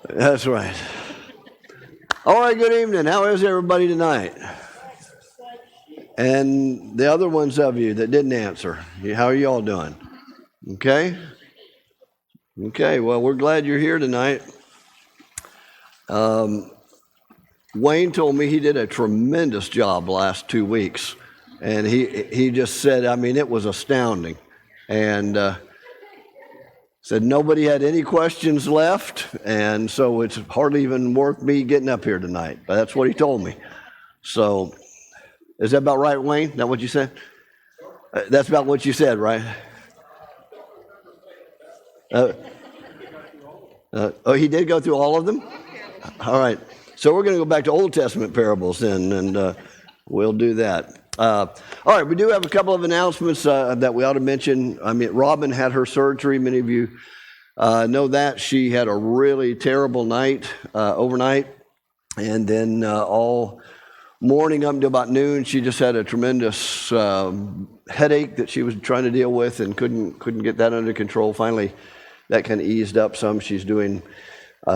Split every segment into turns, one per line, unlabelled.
That's right. All right, good evening. How is everybody tonight? And the other ones of you that didn't answer, how are you all doing? Okay? Okay, well, we're glad you're here tonight. Wayne told me he did a tremendous job the last 2 weeks. And he just said, I mean, it was astounding. And said nobody had any questions left, and so it's hardly even worth me getting up here tonight. But that's what he told me. So, is that about right, Wayne? Is that what you said? That's about what you said, right? Oh, he did go through all of them? All right. So we're going to go back to Old Testament parables then, and we'll do that. All right, we do have a couple of announcements that we ought to mention. I mean, Robin had her surgery. Many of you know that. She had a really terrible night overnight, and then all morning up to about noon, she just had a tremendous headache that she was trying to deal with and couldn't get that under control. Finally, that kind of eased up some. She's doing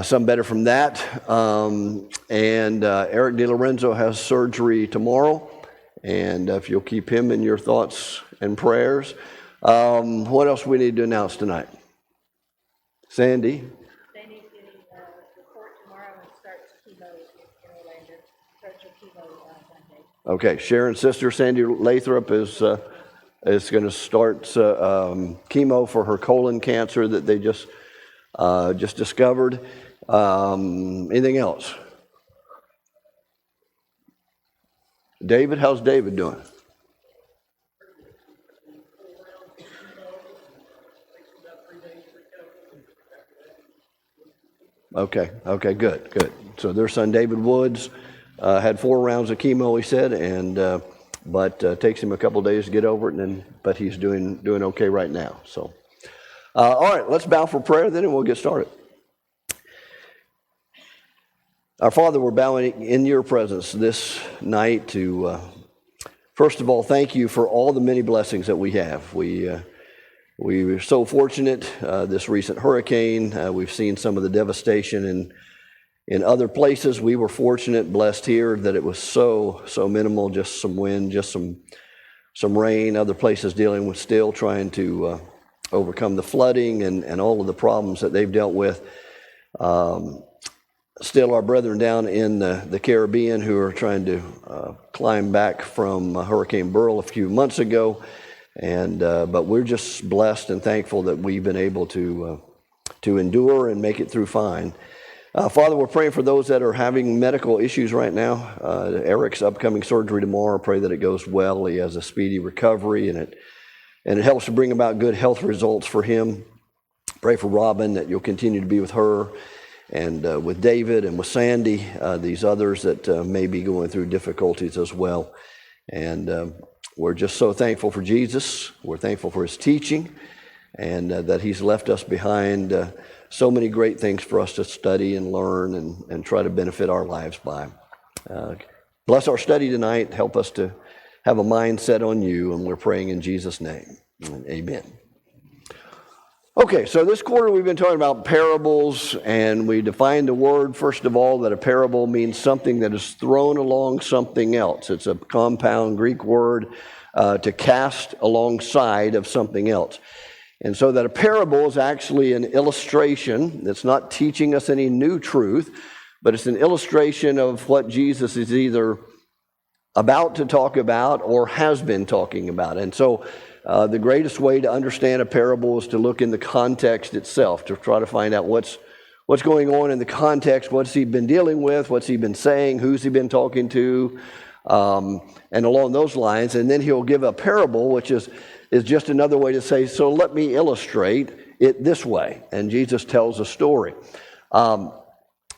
some better from that. And Eric DeLorenzo has surgery tomorrow. And if you'll keep him in your thoughts and prayers. What else we need to announce tonight? Sandy?
Sandy's getting a report tomorrow and starts chemo in Orlando. Starts her chemo on Monday.
Okay, Sharon's sister, Sandy Lathrop, is going to start chemo for her colon cancer that they just discovered. Anything else? David, how's David doing? Okay, good. So their son David Woods had 4 rounds of chemo, he said, and but takes him a couple days to get over it, but he's doing okay right now. So, all right, let's bow for prayer then, and we'll get started. Our Father, we're bowing in your presence this night to, first of all, thank you for all the many blessings that we have. We were so fortunate this recent hurricane. We've seen some of the devastation in other places. We were fortunate, blessed here, that it was so minimal, just some wind, just some rain. Other places dealing with still trying to overcome the flooding and all of the problems that they've dealt with. Still, our brethren down in the Caribbean who are trying to climb back from Hurricane Beryl a few months ago, but we're just blessed and thankful that we've been able to endure and make it through fine. Father, we're praying for those that are having medical issues right now. Eric's upcoming surgery tomorrow. Pray that it goes well. He has a speedy recovery, and it helps to bring about good health results for him. Pray for Robin that you'll continue to be with her. And with David and with Sandy, these others that may be going through difficulties as well. And we're just so thankful for Jesus. We're thankful for his teaching and that he's left us behind so many great things for us to study and learn and try to benefit our lives by. Bless our study tonight. Help us to have a mindset on you. And we're praying in Jesus' name. Amen. Okay, so this quarter we've been talking about parables, and we defined the word, first of all, that a parable means something that is thrown along something else. It's a compound Greek word to cast alongside of something else. And so that a parable is actually an illustration that's not teaching us any new truth, but it's an illustration of what Jesus is either about to talk about or has been talking about. And so the greatest way to understand a parable is to look in the context itself, to try to find out what's going on in the context, what's he been dealing with, what's he been saying, who's he been talking to, and along those lines. And then he'll give a parable, which is just another way to say, so let me illustrate it this way. And Jesus tells a story.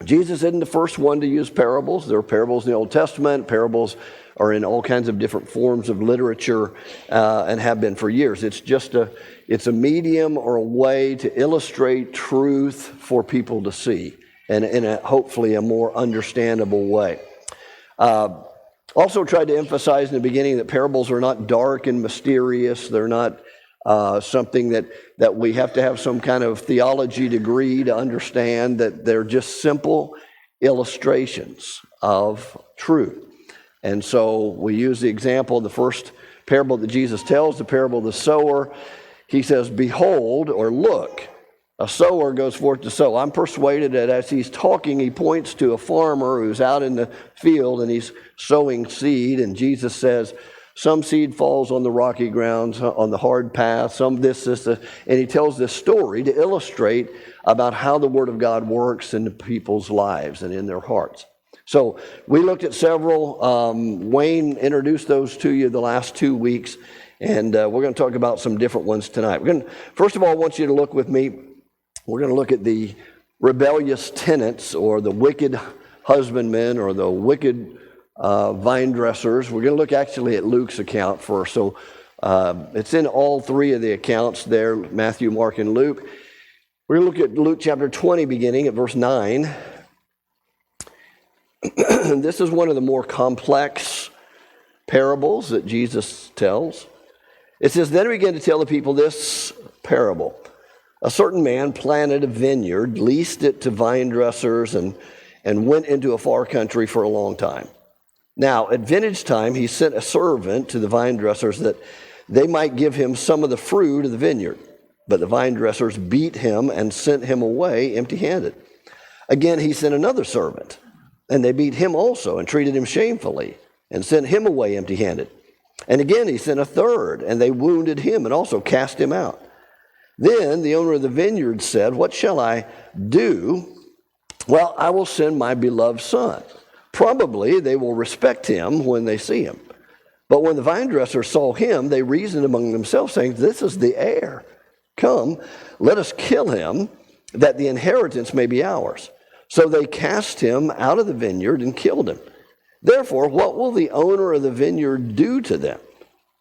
Jesus isn't the first one to use parables. There are parables in the Old Testament. Parables are in all kinds of different forms of literature and have been for years. It's a medium or a way to illustrate truth for people to see, and in hopefully a more understandable way. Also tried to emphasize in the beginning that parables are not dark and mysterious. They're not something that we have to have some kind of theology degree to understand that they're just simple illustrations of truth. And so we use the example of the first parable that Jesus tells, the parable of the sower. He says, behold, or look, a sower goes forth to sow. I'm persuaded that as he's talking, he points to a farmer who's out in the field and he's sowing seed. And Jesus says, some seed falls on the rocky ground, on the hard path, some this. And he tells this story to illustrate about how the Word of God works in the people's lives and in their hearts. So we looked at several. Wayne introduced those to you the last 2 weeks, and we're going to talk about some different ones tonight. First of all, I want you to look with me. We're going to look at the rebellious tenants, or the wicked husbandmen, or the wicked vine dressers. We're going to look actually at Luke's account first. So it's in all three of the accounts there, Matthew, Mark, and Luke. We're going to look at Luke chapter 20, beginning at verse 9. This is one of the more complex parables that Jesus tells. It says, then he began to tell the people this parable. A certain man planted a vineyard, leased it to vine dressers, and went into a far country for a long time. Now, at vintage time, he sent a servant to the vine dressers that they might give him some of the fruit of the vineyard. But the vine dressers beat him and sent him away empty-handed. Again, he sent another servant, and they beat him also and treated him shamefully and sent him away empty-handed. And again, he sent a third, and they wounded him and also cast him out. Then the owner of the vineyard said, what shall I do? Well, I will send my beloved son. Probably they will respect him when they see him. But when the vine dressers saw him, they reasoned among themselves, saying, this is the heir. Come, let us kill him, that the inheritance may be ours. So they cast him out of the vineyard and killed him. Therefore, what will the owner of the vineyard do to them?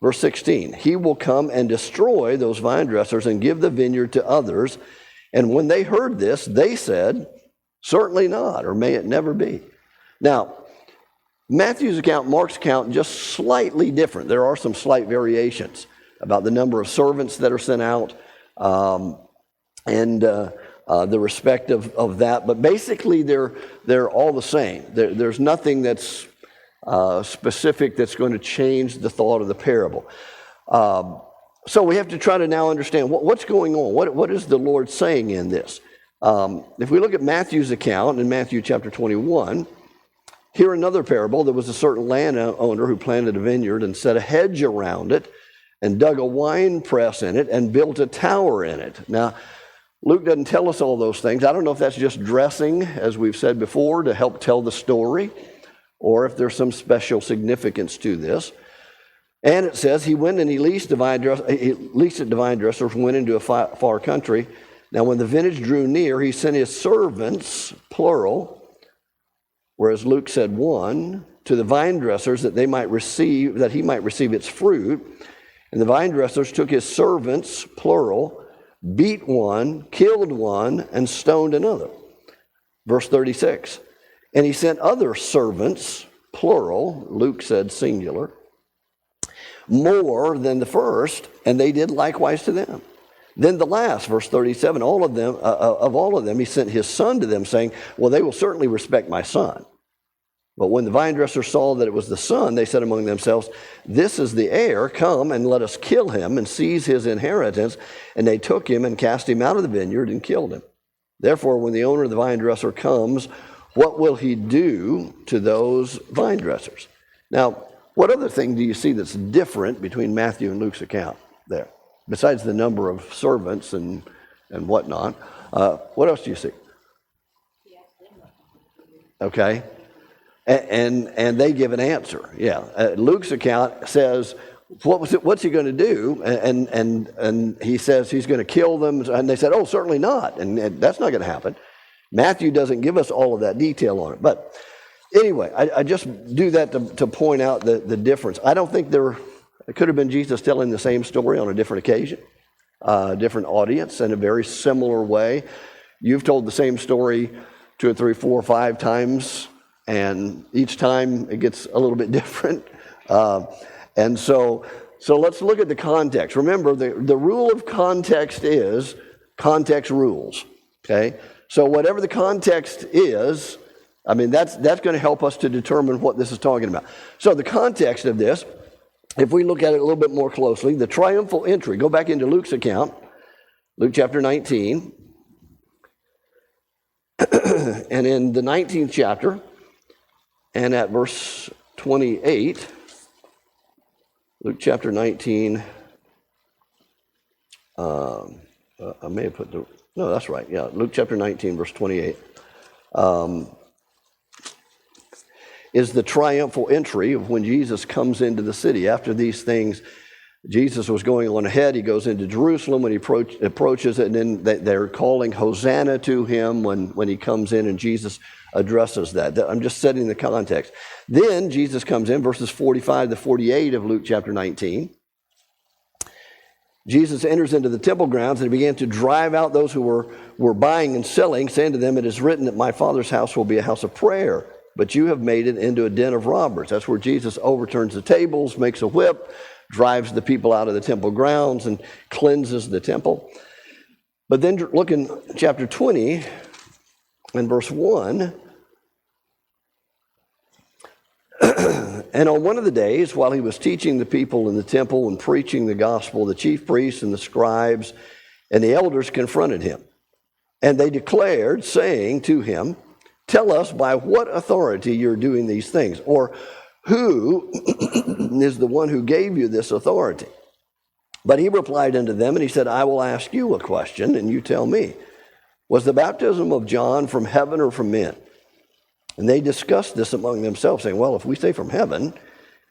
Verse 16, he will come and destroy those vine dressers and give the vineyard to others. And when they heard this, they said, certainly not, or may it never be. Now, Matthew's account, Mark's account, just slightly different. There are some slight variations about the number of servants that are sent out, and the respect of that. But basically, they're all the same. There's nothing that's specific that's going to change the thought of the parable. So we have to try to now understand what's going on. What is the Lord saying in this? If we look at Matthew's account in Matthew chapter 21, here another parable. There was a certain landowner who planted a vineyard and set a hedge around it and dug a wine press in it and built a tower in it. Now, Luke doesn't tell us all those things. I don't know if that's just dressing, as we've said before, to help tell the story, or if there's some special significance to this. And it says he went and he leased it to vine dressers, went into a far country. Now, when the vintage drew near, he sent his servants, plural, whereas Luke said one, to the vine dressers that he might receive its fruit. And the vine dressers took his servants, plural, beat one, killed one, and stoned another. Verse 36, and he sent other servants, plural, Luke said singular, more than the first, and they did likewise to them. Then the last, verse 37, all of them, he sent his son to them, saying, well, they will certainly respect my son. But when the vine dressers saw that it was the son, they said among themselves, this is the heir, come and let us kill him and seize his inheritance. And they took him and cast him out of the vineyard and killed him. Therefore, when the owner of the vine dresser comes, what will he do to those vine dressers? Now, what other thing do you see that's different between Matthew and Luke's account there? Besides the number of servants and whatnot, what else do you see? Okay. And they give an answer. Yeah. Luke's account says, what's he going to do? And he says he's going to kill them. And they said, oh, certainly not. And that's not going to happen. Matthew doesn't give us all of that detail on it. But anyway, I just do that to point out the difference. I don't think it could have been Jesus telling the same story on a different occasion, different audience, in a very similar way. You've told the same story 2 or 3, 4, 5 times, and each time it gets a little bit different. And so So let's look at the context. Remember, the rule of context is context rules, okay? So whatever the context is, I mean, that's going to help us to determine what this is talking about. So the context of this, if we look at it a little bit more closely, the triumphal entry, go back into Luke's account, Luke chapter 19, and in the 19th chapter, and at verse 28, Luke chapter 19, I may have put no, that's right, yeah, Luke chapter 19, verse 28, is the triumphal entry of when Jesus comes into the city. After these things, Jesus was going on ahead. He goes into Jerusalem when he approaches it, and then they're calling Hosanna to him when he comes in, and Jesus addresses that. I'm just setting the context. Then Jesus comes in, verses 45 to 48 of Luke chapter 19. Jesus enters into the temple grounds, and he began to drive out those who were buying and selling, saying to them, "It is written that my Father's house will be a house of prayer, but you have made it into a den of robbers." That's where Jesus overturns the tables, makes a whip, drives the people out of the temple grounds, and cleanses the temple. But then look in chapter 20 and verse 1. And on one of the days, while he was teaching the people in the temple and preaching the gospel, the chief priests and the scribes and the elders confronted him. And they declared, saying to him, "Tell us by what authority you're doing these things, or who is the one who gave you this authority?" But he replied unto them, and he said, "I will ask you a question, and you tell me. Was the baptism of John from heaven or from men?" And they discussed this among themselves, saying, "Well, if we say from heaven,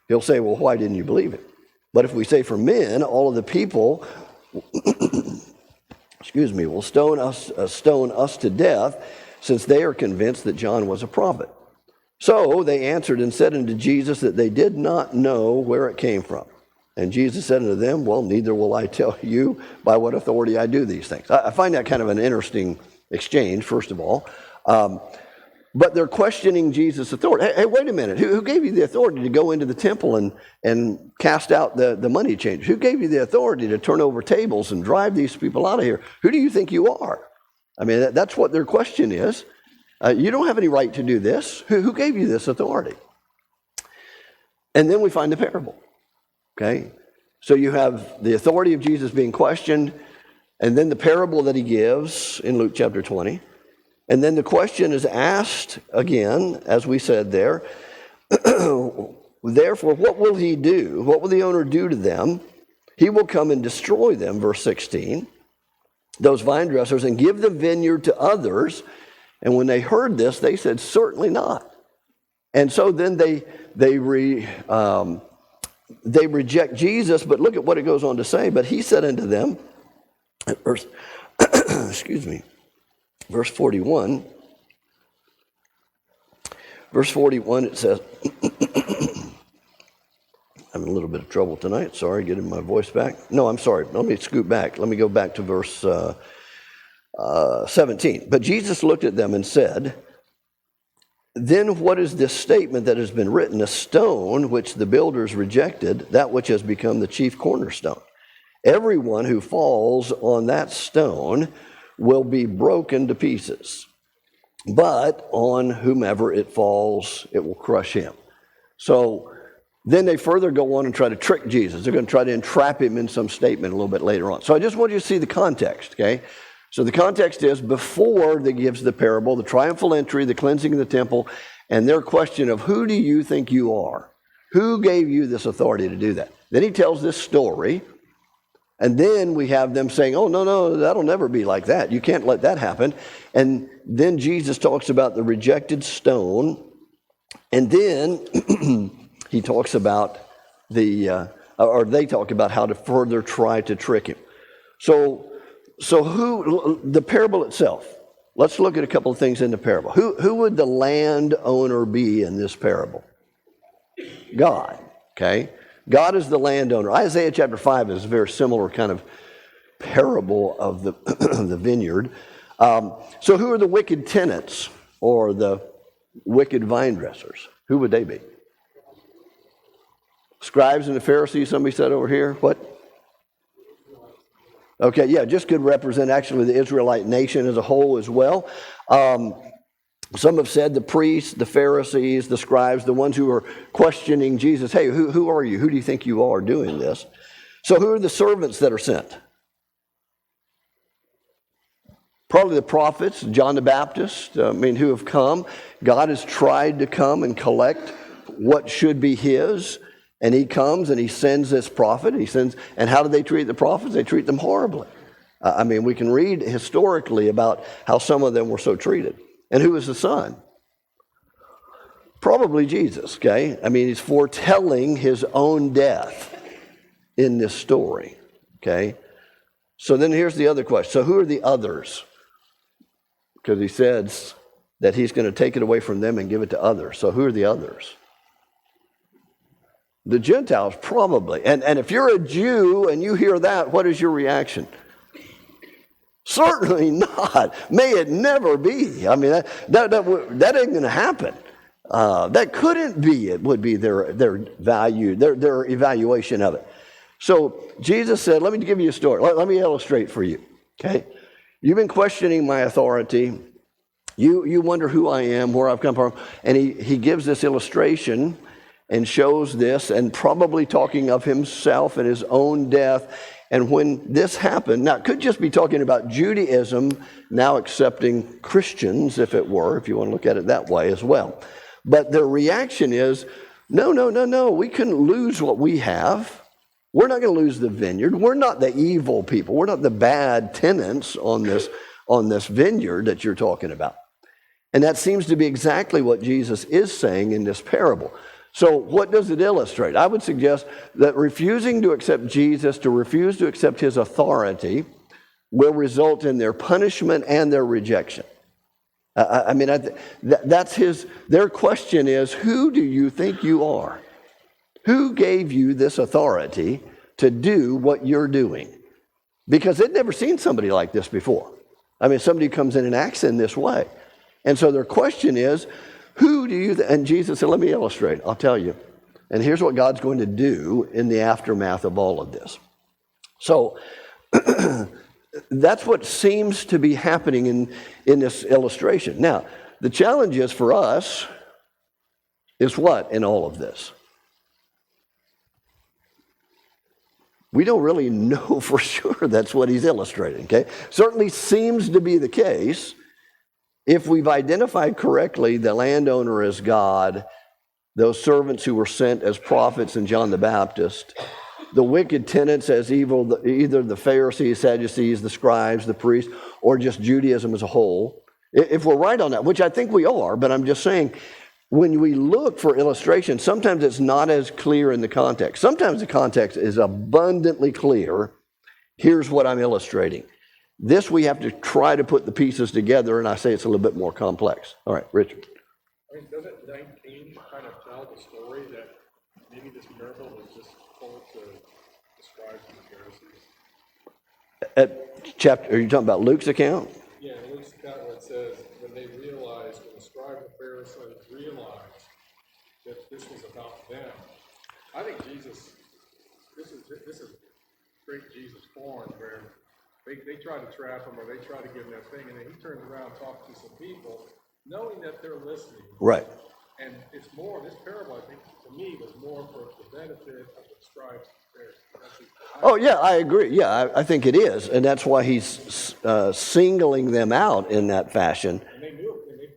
he'll say, well, why didn't you believe it? But if we say from men, all of the people, will stone us to death, since they are convinced that John was a prophet." So they answered and said unto Jesus that they did not know where it came from. And Jesus said unto them, "Well, neither will I tell you by what authority I do these things." I find that kind of an interesting exchange, first of all. But they're questioning Jesus' authority. Hey, wait a minute. Who gave you the authority to go into the temple and cast out the money changers? Who gave you the authority to turn over tables and drive these people out of here? Who do you think you are? I mean, that's what their question is. You don't have any right to do this. Who gave you this authority? And then we find the parable. Okay? So you have the authority of Jesus being questioned, and then the parable that he gives in Luke chapter 20. And then the question is asked again, as we said there, "Therefore, what will he do? What will the owner do to them? He will come and destroy them," verse 16, "those vine dressers, and give the vineyard to others." And when they heard this, they said, "Certainly not." And so then they reject Jesus, but look at what it goes on to say. "But he said unto them," verse, verse 41. Verse 41, it says, I'm in a little bit of trouble tonight. Sorry, getting my voice back. No, I'm sorry. Let me scoot back. Let me go back to verse 17. "But Jesus looked at them and said, Then what is this statement that has been written? A stone which the builders rejected, that which has become the chief cornerstone. Everyone who falls on that stone will be broken to pieces. But on whomever it falls, it will crush him." So then they further go on and try to trick Jesus. They're going to try to entrap him in some statement a little bit later on. So I just want you to see the context, okay? So the context is before they gives the parable, the triumphal entry, the cleansing of the temple, and their question of who do you think you are? Who gave you this authority to do that? Then he tells this story, and then we have them saying, "Oh, no, that'll never be like that. You can't let that happen." And then Jesus talks about the rejected stone, and then he talks about they talk about how to further try to trick him. So who, the parable itself, let's look at a couple of things in the parable. Who would the landowner be in this parable? God, okay? God is the landowner. Isaiah chapter 5 is a very similar kind of parable of the, the vineyard. So who are the wicked tenants or the wicked vine dressers? Who would they be? Scribes and the Pharisees, somebody said over here. What? Okay, yeah, just could represent actually the Israelite nation as a whole as well. Some have said the priests, the Pharisees, the scribes, the ones who are questioning Jesus. Hey, who are you? Who do you think you are doing this? So who are the servants that are sent? Probably the prophets, John the Baptist, who have come. God has tried to come and collect what should be his. And he comes and he sends this prophet. And how do they treat the prophets? They treat them horribly. We can read historically about how some of them were so treated. And who is the son? Probably Jesus, okay? He's foretelling his own death in this story, okay? So then here's the other question. So who are the others? Because he says that he's going to take it away from them and give it to others. So who are the others? The Gentiles, probably. And if you're a Jew and you hear that, what is your reaction? Certainly not. May it never be. That ain't going to happen. That couldn't be. It would be their value, their evaluation of it. So Jesus said, let me give you a story. Let me illustrate for you. Okay? You've been questioning my authority. You wonder who I am, where I've come from. And he gives this illustration and shows this, and probably talking of himself and his own death. And when this happened, now it could just be talking about Judaism now accepting Christians, if it were, if you want to look at it that way as well. But their reaction is, no, we couldn't lose what we have. We're not going to lose the vineyard. We're not the evil people. We're not the bad tenants on this vineyard that you're talking about. And that seems to be exactly what Jesus is saying in this parable. So what does it illustrate? I would suggest that refusing to accept Jesus, to refuse to accept his authority, will result in their punishment and their rejection. That's their question is, who do you think you are? Who gave you this authority to do what you're doing? Because they'd never seen somebody like this before. Somebody comes in and acts in this way. And so their question is, who do you and Jesus said, let me illustrate. I'll tell you. And here's what God's going to do in the aftermath of all of this. So that's what seems to be happening in this illustration. Now, the challenge is for us is what in all of this? We don't really know for sure that's what he's illustrating, okay? Certainly seems to be the case. If we've identified correctly the landowner as God, those servants who were sent as prophets in John the Baptist, the wicked tenants as evil, either the Pharisees, Sadducees, the scribes, the priests, or just Judaism as a whole. If we're right on that, which I think we are, but I'm just saying, when we look for illustration, sometimes it's not as clear in the context. Sometimes the context is abundantly clear. Here's what I'm illustrating. This we have to try to put the pieces together, and I say it's a little bit more complex. All right, Richard.
Doesn't 19 kind of tell the story that maybe this parable was just told to the scribes and the Pharisees?
At chapter, are you talking about Luke's account?
Yeah, in Luke's account where it says, when the scribes and Pharisees realized that this was about them. I think Jesus, this is great Jesus form where they try to trap him or they try to give him that thing, and then he turns around and talks to some people, knowing that they're listening.
Right.
And it's more, this parable, I think, to me, was more for the benefit of the scribes and Pharisees.
Oh, yeah, I agree. Yeah, I think it is. And that's why he's singling them out in that fashion.
And they knew it, and they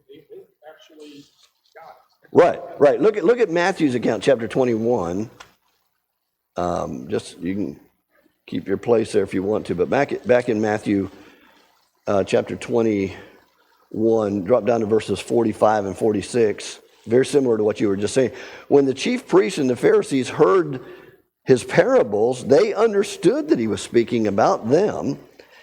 actually got it.
Right. Look at Matthew's account, chapter 21. You can keep your place there if you want to. But back in Matthew chapter 21, drop down to verses 45 and 46. Very similar to what you were just saying. When the chief priests and the Pharisees heard his parables, they understood that he was speaking about them.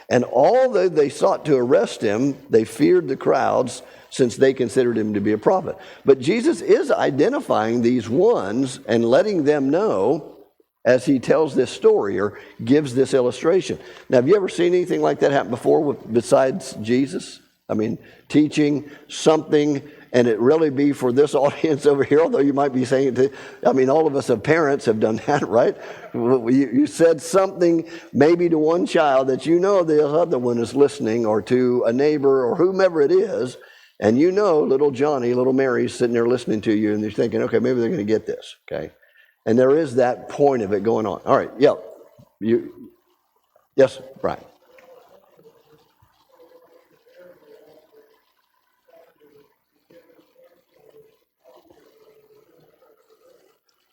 And although they sought to arrest him, they feared the crowds since they considered him to be a prophet. But Jesus is identifying these ones and letting them know as he tells this story or gives this illustration. Now, have you ever seen anything like that happen before besides Jesus? Teaching something and it really be for this audience over here, although you might be saying it to, I mean, all of us as parents have done that, right? You said something maybe to one child that you know the other one is listening, or to a neighbor or whomever it is, and you know little Johnny, little Mary's sitting there listening to you, and they're thinking, okay, maybe they're going to get this, okay? And there is that point of it going on. All right, yeah. Yes, Brian.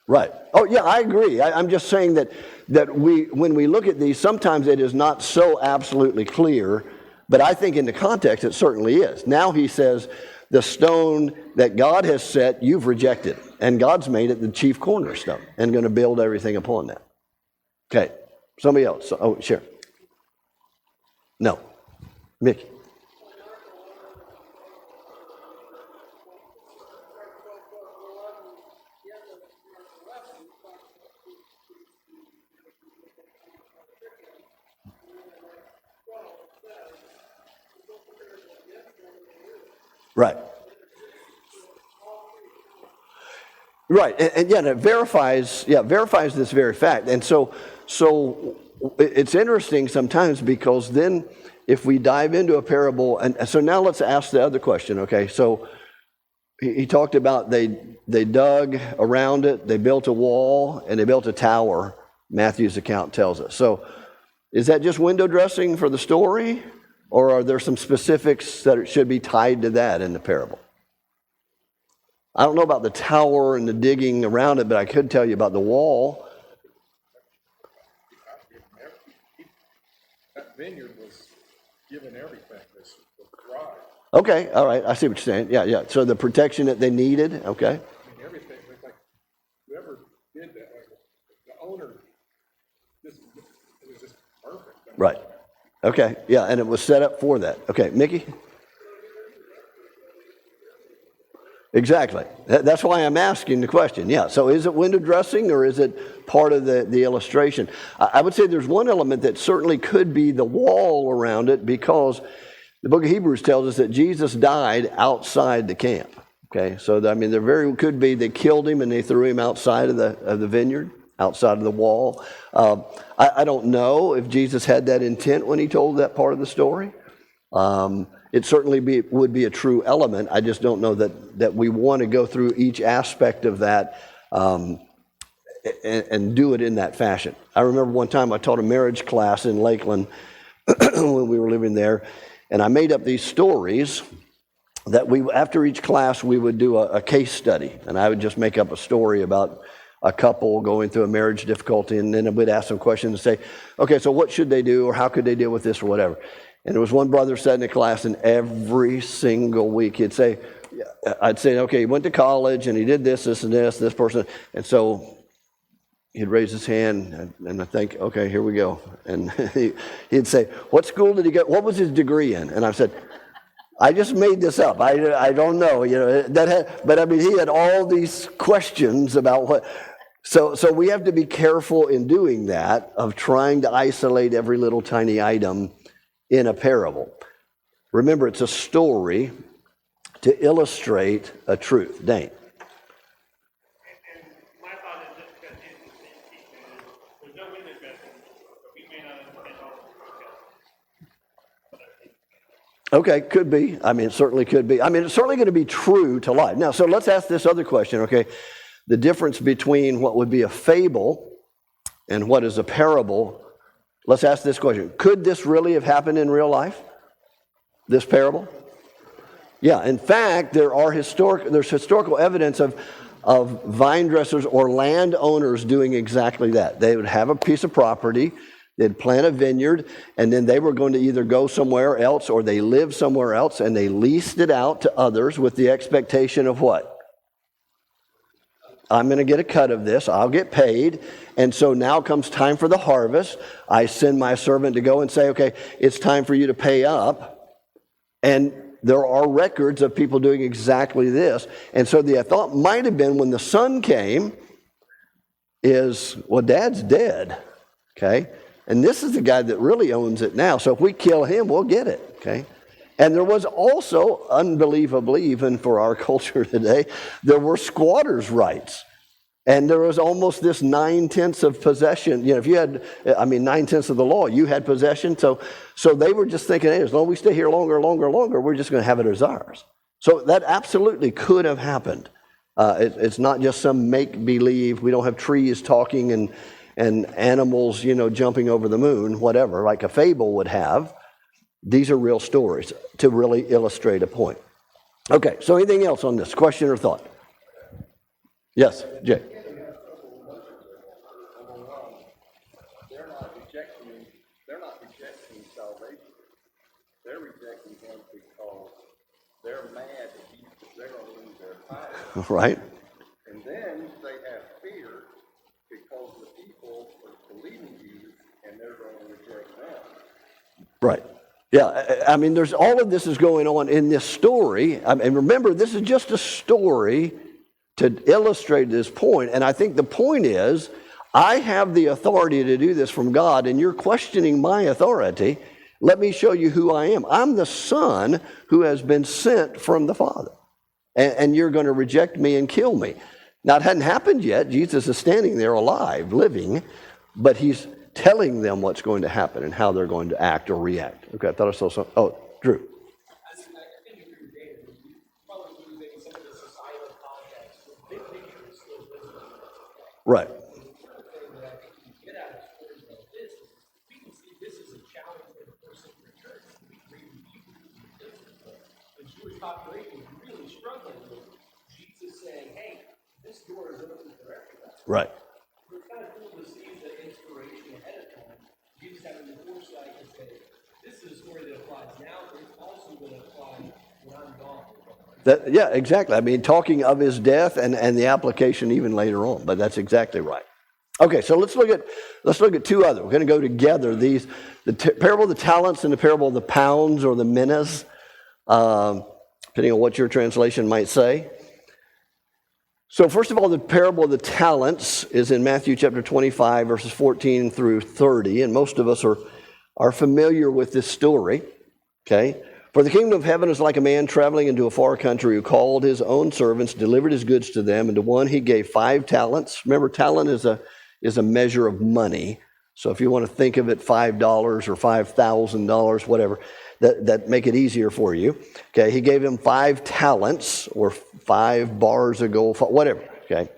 Right. Oh, yeah, I agree. I'm just saying that when we look at these, sometimes it is not so absolutely clear, but I think in the context it certainly is. Now he says, the stone that God has set, you've rejected, and God's made it the chief cornerstone and going to build everything upon that. Okay. Somebody else. Oh, sure. No. Mickey. Right. Right, and yeah, it verifies this very fact. And so it's interesting sometimes, because then if we dive into a parable, and so now let's ask the other question, okay? So he talked about they dug around it, they built a wall, and they built a tower, Matthew's account tells us. So is that just window dressing for the story, or are there some specifics that should be tied to that in the parable? I don't know about the tower and the digging around it, but I could tell you about the wall.
That vineyard was given everything. This was dry.
Okay, all right, I see what you're saying. Yeah. So the protection that they needed, okay.
I mean, everything, like, whoever did that, like, the owner, it was just perfect. I mean,
Right. Okay, yeah, and it was set up for that. Okay, Mickey? Exactly. That's why I'm asking the question. Yeah, so is it window dressing, or is it part of the illustration? I would say there's one element that certainly could be the wall around it, because the book of Hebrews tells us that Jesus died outside the camp. Okay, so I mean, there very could be they killed him and they threw him outside of the vineyard, outside of the wall. I don't know if Jesus had that intent when he told that part of the story. It certainly would be a true element. I just don't know that we want to go through each aspect of that and do it in that fashion. I remember one time I taught a marriage class in Lakeland when we were living there, and I made up these stories that after each class we would do a case study, and I would just make up a story about a couple going through a marriage difficulty, and then we'd ask them questions and say, okay, so what should they do, or how could they deal with this, or whatever. And there was one brother sat in the class, and every single week I'd say, okay, he went to college and he did this, this person. And so he'd raise his hand, and I think, okay, here we go. And he'd say, what school did he go? What was his degree in? And I said, I just made this up. I don't know. But I mean, he had all these questions about what. So we have to be careful in doing that, of trying to isolate every little tiny item in a parable. Remember, it's a story to illustrate a truth. Dane.
And my thought is, just because Jesus didn't teach it, there's no window dressing, but we may not understand all of the details.
Okay, could be. I mean, it certainly could be. I mean, it's certainly going to be true to life. Now, so let's ask this other question, okay? The difference between what would be a fable and what is a parable. Let's ask this question. Could this really have happened in real life? This parable? Yeah, in fact, there's historical evidence of vine dressers or landowners doing exactly that. They would have a piece of property, they'd plant a vineyard, and then they were going to either go somewhere else or they lived somewhere else, and they leased it out to others with the expectation of what? I'm going to get a cut of this. I'll get paid. And so now comes time for the harvest. I send my servant to go and say, okay, it's time for you to pay up. And there are records of people doing exactly this. And so the thought might have been when the son came is, well, dad's dead. Okay. And this is the guy that really owns it now. So if we kill him, we'll get it. Okay. And there was also, unbelievably, even for our culture today, there were squatters' rights. And there was almost this 9/10 of possession. If you had, 9/10 of the law, you had possession. So they were just thinking, hey, as long as we stay here longer, we're just going to have it as ours. So that absolutely could have happened. It's not just some make-believe. We don't have trees talking and animals, jumping over the moon, whatever, like a fable would have. These are real stories to really illustrate a point. Okay, so anything else on this? Question or thought? Yes, Jay.
They're not rejecting salvation. They're rejecting him because they're mad that they're going to lose their power.
Right.
And then they have fear because the people are believing Jesus and they're going to reject them.
Right. Yeah, there's all of this is going on in this story. And remember, this is just a story to illustrate this point. And I think the point is, I have the authority to do this from God, and you're questioning my authority. Let me show you who I am. I'm the Son who has been sent from the Father. And you're going to reject me and kill me. Now, it hadn't happened yet. Jesus is standing there alive, living, but he's telling them what's going to happen and how they're going to act or react. Okay, I thought I saw something. Oh, Drew.
I think you agree with David. You probably losing some of the societal context. The big picture is still visible.
Right.
The thing that I think you get out of stories like this is we can see this as a challenge for the first century church. We read the Jewish population is really struggling with Jesus saying, hey, this door is open for everybody.
Right.
It's kind of cool to see the inspiration ahead of time. Jesus having the foresight to say, this is a story that applies now, but it's also going to apply when I'm gone.
Yeah, exactly. Talking of his death and the application even later on, but that's exactly right. Okay, so let's look at two other. We're going to go together. The parable of the talents and the parable of the pounds or the minas, depending on what your translation might say. So first of all, the parable of the talents is in Matthew chapter 25, verses 14 through 30, and most of us are familiar with this story. Okay. For the kingdom of heaven is like a man traveling into a far country who called his own servants, delivered his goods to them, and to one he gave 5 talents. Remember, talent is a measure of money. So if you want to think of it $5 or $5,000, whatever, that make it easier for you. Okay, he gave him 5 talents or 5 bars of gold, whatever. Okay,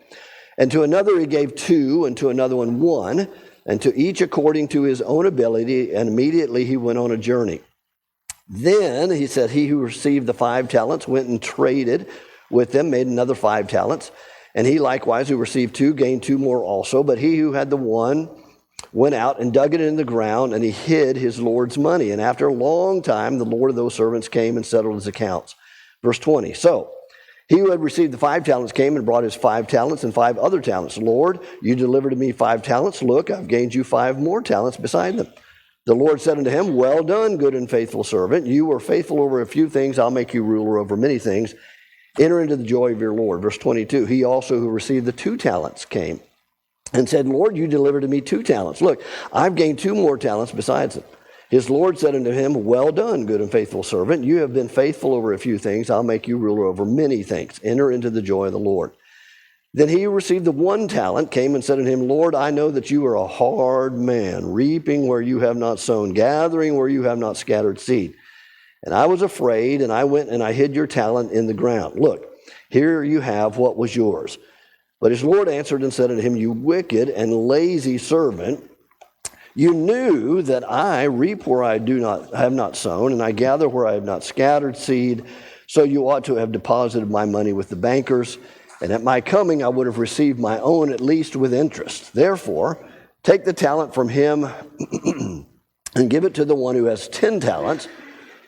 and to another he gave 2, and to another 1, and to each according to his own ability. And immediately he went on a journey. Then he said, he who received the 5 talents went and traded with them, made another 5 talents. And he likewise, who received 2, gained 2 more also. But he who had the 1 went out and dug it in the ground, and he hid his Lord's money. And after a long time, the Lord of those servants came and settled his accounts. Verse 20, so he who had received the 5 talents came and brought his 5 talents and 5 other talents. Lord, you delivered to me 5 talents. Look, I've gained you 5 more talents beside them. The Lord said unto him, well done, good and faithful servant. You were faithful over a few things. I'll make you ruler over many things. Enter into the joy of your Lord. Verse 22, he also who received the 2 talents came and said, Lord, you delivered to me 2 talents. Look, I've gained 2 more talents besides them. His Lord said unto him, well done, good and faithful servant. You have been faithful over a few things. I'll make you ruler over many things. Enter into the joy of the Lord. Then he who received the 1 talent came and said unto him, Lord, I know that you are a hard man, reaping where you have not sown, gathering where you have not scattered seed. And I was afraid, and I went and I hid your talent in the ground. Look, here you have what was yours. But his Lord answered and said unto him, you wicked and lazy servant, you knew that I reap where I have not sown, and I gather where I have not scattered seed. So you ought to have deposited my money with the bankers, and at my coming I would have received my own at least with interest. Therefore, take the talent from him and give it to the one who has 10 talents.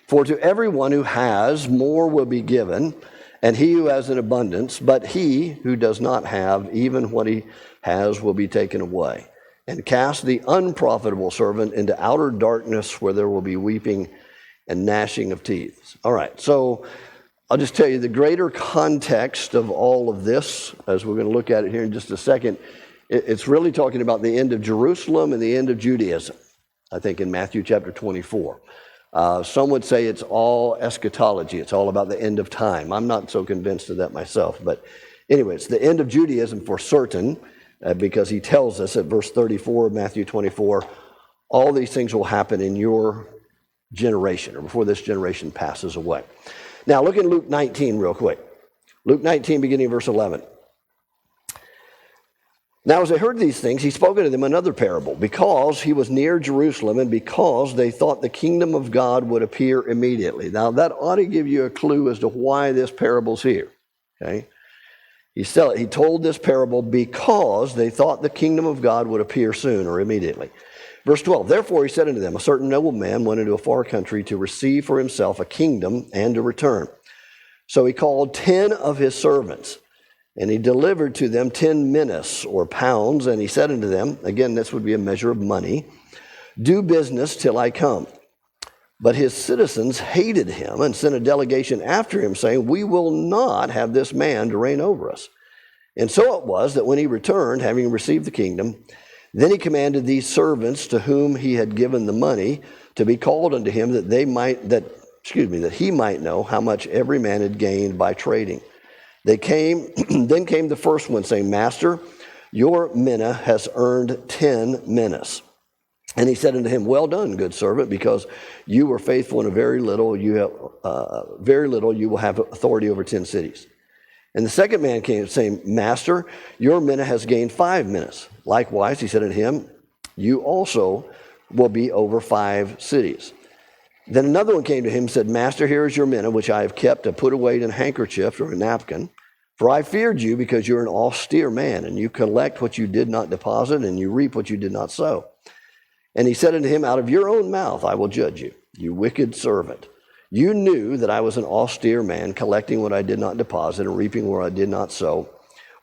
For to everyone who has, more will be given, and he who has an abundance, but he who does not have, even what he has will be taken away. And cast the unprofitable servant into outer darkness, where there will be weeping and gnashing of teeth. All right, so I'll just tell you the greater context of all of this, as we're going to look at it here in just a second. It's really talking about the end of Jerusalem and the end of Judaism, I think in Matthew chapter 24. Some would say it's all eschatology. It's all about the end of time. I'm not so convinced of that myself. But anyway, it's the end of Judaism for certain, because he tells us at verse 34 of Matthew 24, all these things will happen in your generation, or before this generation passes away. Now look at Luke 19 real quick. Luke 19, beginning of verse 11. Now as they heard these things, he spoke unto them another parable, because he was near Jerusalem, and because they thought the kingdom of God would appear immediately. Now that ought to give you a clue as to why this parable's here. Okay? He told this parable because they thought the kingdom of God would appear soon or immediately. Verse 12, therefore he said unto them, a certain nobleman went into a far country to receive for himself a kingdom and to return. So he called 10 of his servants, and he delivered to them 10 minas, or pounds, and he said unto them, again, this would be a measure of money, do business till I come. But his citizens hated him and sent a delegation after him, saying, we will not have this man to reign over us. And so it was that when he returned, having received the kingdom, then he commanded these servants to whom he had given the money to be called unto him, that he might know how much every man had gained by trading. They came, then came the first one, saying, Master, your mina has earned 10 minas. And he said unto him, well done, good servant, because you were faithful in a very little, you will have authority over 10 cities. And the second man came, saying, Master, your mina has gained 5 minas. Likewise, he said unto him, you also will be over 5 cities. Then another one came to him and said, Master, here is your mina, which I have kept to put away in a handkerchief or a napkin. For I feared you, because you're an austere man, and you collect what you did not deposit, and you reap what you did not sow. And he said unto him, out of your own mouth I will judge you, you wicked servant. You knew that I was an austere man, collecting what I did not deposit, and reaping where I did not sow.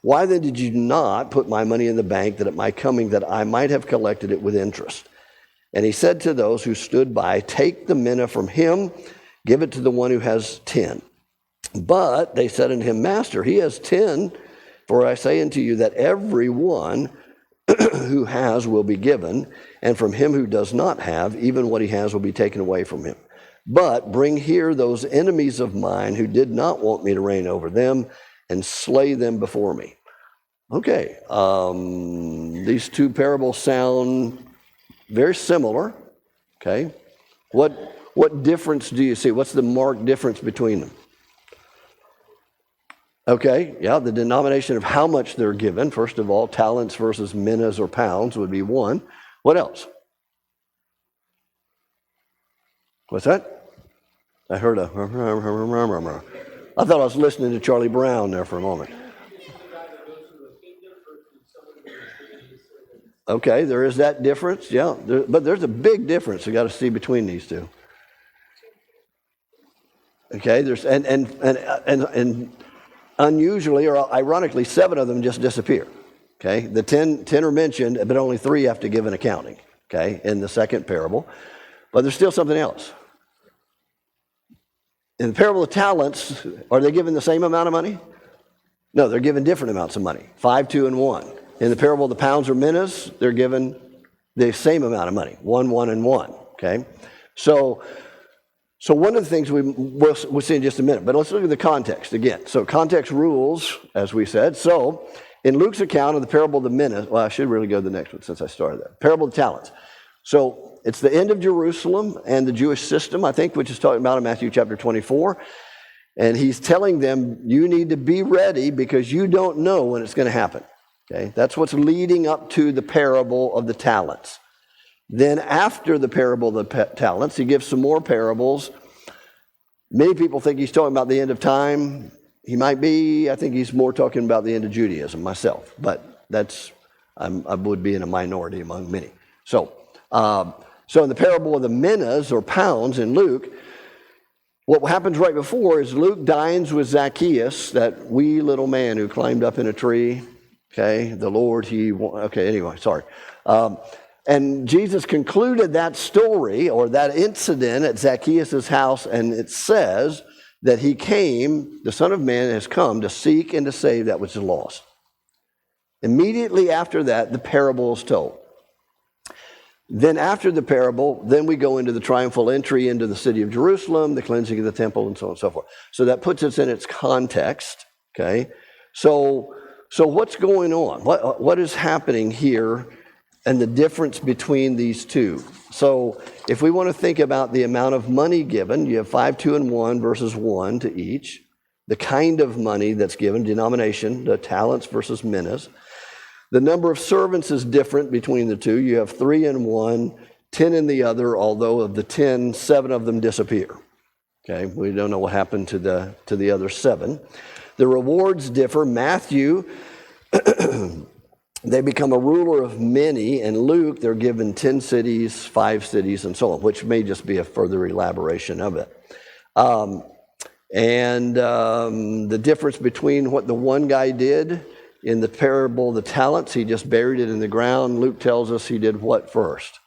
Why then did you not put my money in the bank, that at my coming that I might have collected it with interest? And he said to those who stood by, take the mina from him, give it to the one who has 10. But they said unto him, Master, he has 10. For I say unto you that every one who has will be given, and from him who does not have, even what he has will be taken away from him. But bring here those enemies of mine who did not want me to reign over them, and slay them before me. Okay, these two parables sound very similar. Okay, what difference do you see? What's the marked difference between them? Okay, yeah, the denomination of how much they're given. First of all, talents versus minas or pounds would be one. What else? What's that? I heard a... I thought I was listening to Charlie Brown there for a moment. Okay, there is that difference, yeah. But there's a big difference you got to see between these two. Okay, there's and unusually or ironically, 7 of them just disappear. Okay, the 10 are mentioned, but only 3 have to give an accounting. Okay, in the second parable, but there's still something else. In the parable of talents, are they given the same amount of money? No, they're given different amounts of money. 5, 2, and 1. In the parable of the pounds or minas, they're given the same amount of money. 1, 1, and 1. Okay, so one of the things we'll see in just a minute, but let's look at the context again. So context rules, as we said. So in Luke's account of the parable of the minas, well, I should really go to the next one since I started there. Parable of the talents. So it's the end of Jerusalem and the Jewish system, I think, which is talking about in Matthew chapter 24. And he's telling them, you need to be ready because you don't know when it's going to happen. Okay, that's what's leading up to the parable of the talents. Then after the parable of the talents, he gives some more parables. Many people think he's talking about the end of time. He might be. I think he's more talking about the end of Judaism myself. But I would be in a minority among many. So in the parable of the minas or pounds in Luke, what happens right before is Luke dines with Zacchaeus, that wee little man who climbed up in a tree. Okay, the Lord, sorry. And Jesus concluded that story or that incident at Zacchaeus' house, and it says that he came, the Son of Man has come to seek and to save that which is lost. Immediately after that, the parable is told. Then after the parable, then we go into the triumphal entry into the city of Jerusalem, the cleansing of the temple, and so on and so forth. So that puts us in its context, okay? So what's going on? What is happening here and the difference between these two? So if we want to think about the amount of money given, you have 5, 2, and 1 versus 1 to each. The kind of money that's given, denomination, the talents versus minas. The number of servants is different between the two. You have 3 in one, 10 in the other, although of the 10, 7 of them disappear. Okay, we don't know what happened to the other 7. The rewards differ. Matthew, they become a ruler of many, and Luke, they're given 10 cities, 5 cities, and so on, which may just be a further elaboration of it. The difference between what the one guy did in the parable of the talents, he just buried it in the ground. Luke tells us he did what first?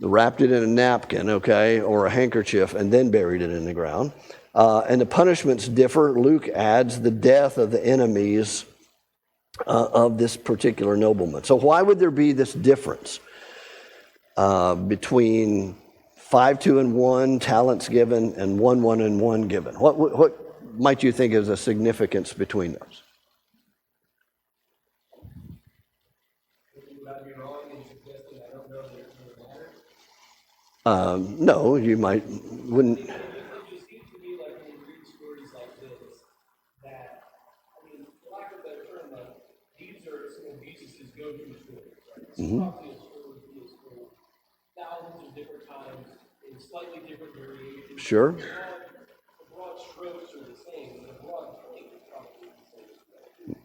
Wrapped it in a napkin, okay, or a handkerchief, and then buried it in the ground. And the punishments differ. Luke adds the death of the enemies of this particular nobleman. So why would there be this difference between 5, 2, and 1 talents given and 1, 1, and 1 given? What might you think is a significance between those?
Would I be wrong in suggesting I don't know that it really matters?
No, you wouldn't.
It just seems to me like when you read stories like this, that, I mean, for lack of a better term, like, these are some of Jesus' go-to stories, right? This is probably a story he has told thousands of different times in slightly different variations.
Sure.
The broad strokes are the same, and the broad point is probably the same.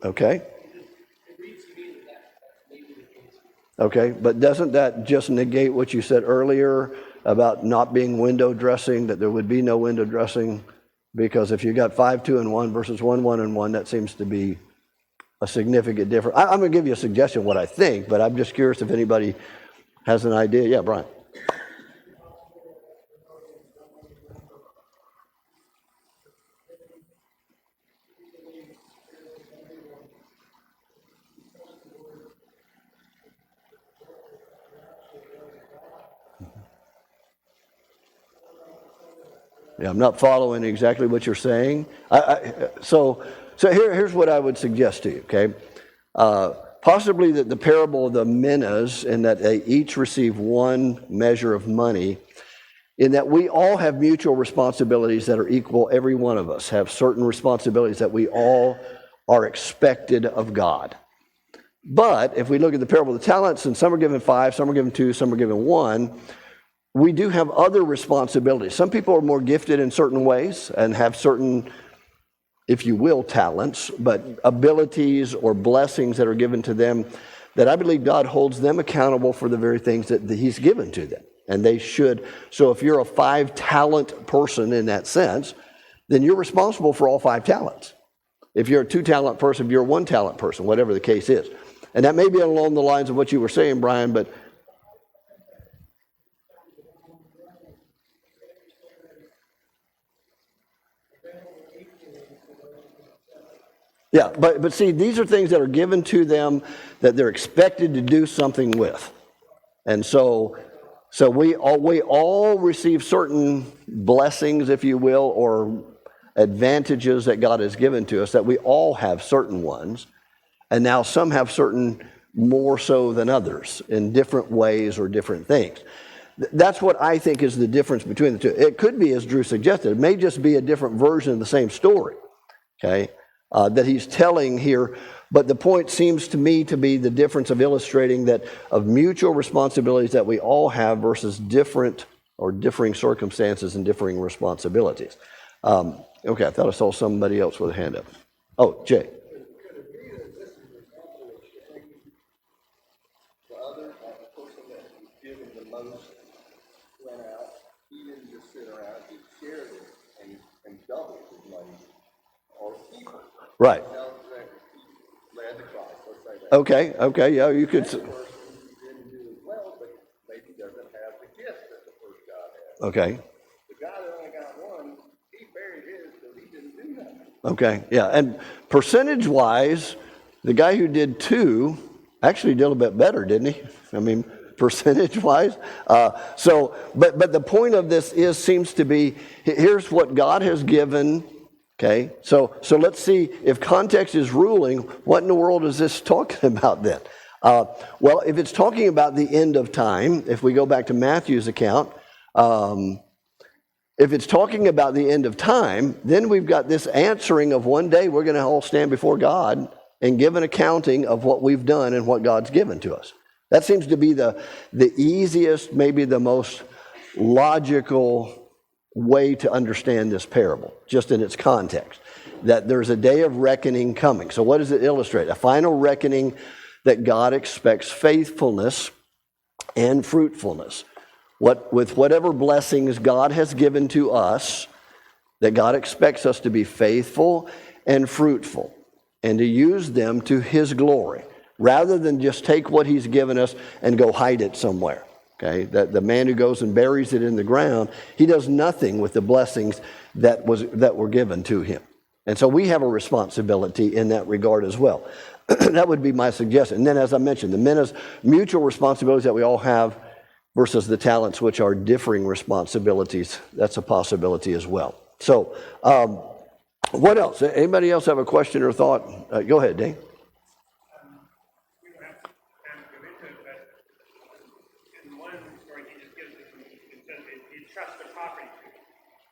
Okay.
It reads to me that that's maybe the case.
Okay, but doesn't that just negate what you said earlier about not being window dressing, that there would be no window dressing? Because if you got 5, 2, and 1 versus 1, 1, and 1, that seems to be a significant difference. I'm going to give you a suggestion what I think, but I'm just curious if anybody has an idea. Yeah, Brian. Yeah, I'm not following exactly what you're saying. So here's what I would suggest to you, okay? Possibly that the parable of the minas, in that they each receive 1 measure of money, in that we all have mutual responsibilities that are equal. Every one of us have certain responsibilities that we all are expected of God. But if we look at the parable of the talents, and some are given 5, some are given 2, some are given 1, we do have other responsibilities. Some people are more gifted in certain ways and have certain, if you will, talents, but abilities or blessings that are given to them that I believe God holds them accountable for the very things that He's given to them. And they should. So if you're a 5-talent person in that sense, then you're responsible for all 5 talents. If you're a 2-talent person, if you're a 1-talent person, whatever the case is. And that may be along the lines of what you were saying, Brian, but yeah, but see, these are things that are given to them that they're expected to do something with. And so we all receive certain blessings, if you will, or advantages that God has given to us, that we all have certain ones. And now some have certain more so than others in different ways or different things. That's what I think is the difference between the two. It could be, as Drew suggested, it may just be a different version of the same story, okay, that he's telling here. But the point seems to me to be the difference of illustrating that of mutual responsibilities that we all have versus different or differing circumstances and differing responsibilities. Okay, I thought I saw somebody else with a hand up. Oh, Jay.
Could it be that this is an example of sharing the other, the person that was given the most went out, he didn't just sit around, he shared it and doubled his money, or keep it.
Right.
Led to Christ, let's say that.
Okay, yeah, you could.
The person who didn't do as well, but maybe doesn't have the gift that the first guy had.
Okay.
The guy that only got 1, he buried his because he didn't do nothing.
Okay, yeah, and percentage-wise, the guy who did 2 actually did a little bit better, didn't he? I mean, percentage-wise. But the point of this seems to be, here's what God has given. Okay, so let's see, if context is ruling, what in the world is this talking about then? Well, if it's talking about the end of time, if we go back to Matthew's account, if it's talking about the end of time, then we've got this answering of one day we're going to all stand before God and give an accounting of what we've done and what God's given to us. That seems to be the easiest, maybe the most logical way to understand this parable, just in its context, that there's a day of reckoning coming. So what does it illustrate? A final reckoning that God expects faithfulness and fruitfulness. With whatever blessings God has given to us, that God expects us to be faithful and fruitful and to use them to His glory, rather than just take what He's given us and go hide it somewhere. Okay, that the man who goes and buries it in the ground, he does nothing with the blessings that were given to him. And so we have a responsibility in that regard as well. That would be my suggestion. And then, as I mentioned, the mutual responsibilities that we all have versus the talents, which are differing responsibilities, that's a possibility as well. So, what else? Anybody else have a question or thought? Go ahead, Dane.
We don't have time to go into it, but in one story he just gives us, it says he trusts the property to him.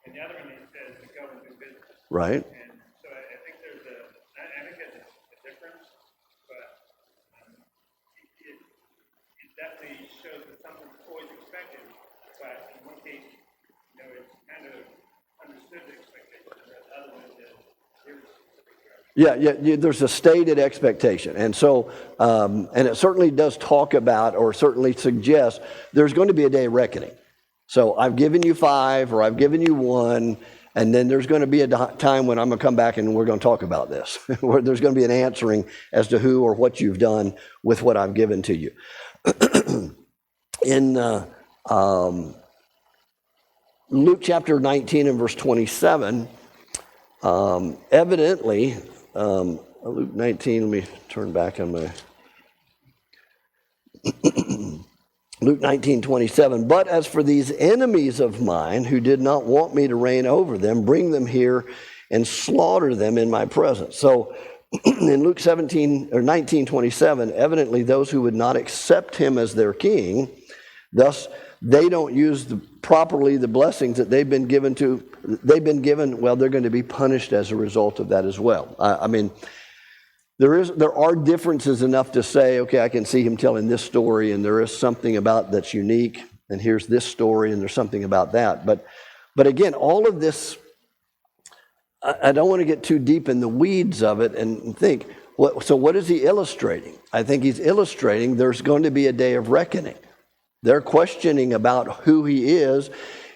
And the other one he says to go and do business.
Right.
And so I think there's I think there's a difference, but it definitely shows that something's always expected. But in one case, it's kind of understood the expectation, and the other one is there's
Yeah, there's a stated expectation. And so, and it certainly does talk about, or certainly suggests, there's going to be a day of reckoning. So I've given you 5, or I've given you 1, and then there's going to be a time when I'm going to come back and we're going to talk about this. Where there's going to be an answering as to who or what you've done with what I've given to you. In Luke chapter 19 and verse 27, evidently, Luke 19, let me turn back on my... Luke 19:27, but as for these enemies of mine who did not want me to reign over them, bring them here and slaughter them in my presence. So in Luke 19:27, evidently those who would not accept him as their king, thus they don't use properly the blessings that they've been given, well, they're going to be punished as a result of that as well. I mean, there are differences enough to say, okay, I can see him telling this story, and there is something about that's unique, and here's this story, and there's something about that. But again, all of this, I don't want to get too deep in the weeds of it and think, so what is he illustrating? I think he's illustrating there's going to be a day of reckoning. They're questioning about who he is,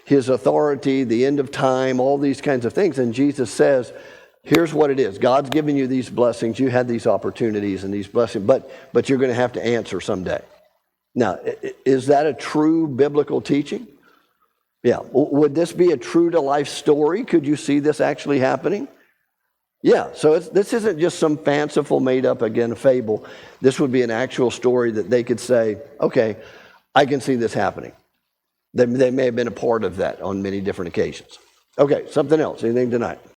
his authority, the end of time, all these kinds of things. And Jesus says, here's what it is. God's given you these blessings. You had these opportunities and these blessings, but you're going to have to answer someday. Now, is that a true biblical teaching? Yeah. Would this be a true-to-life story? Could you see this actually happening? Yeah. So this isn't just some fanciful, made-up, again, fable. This would be an actual story that they could say, okay, I can see this happening. They may have been a part of that on many different occasions. Okay, something else. Anything tonight?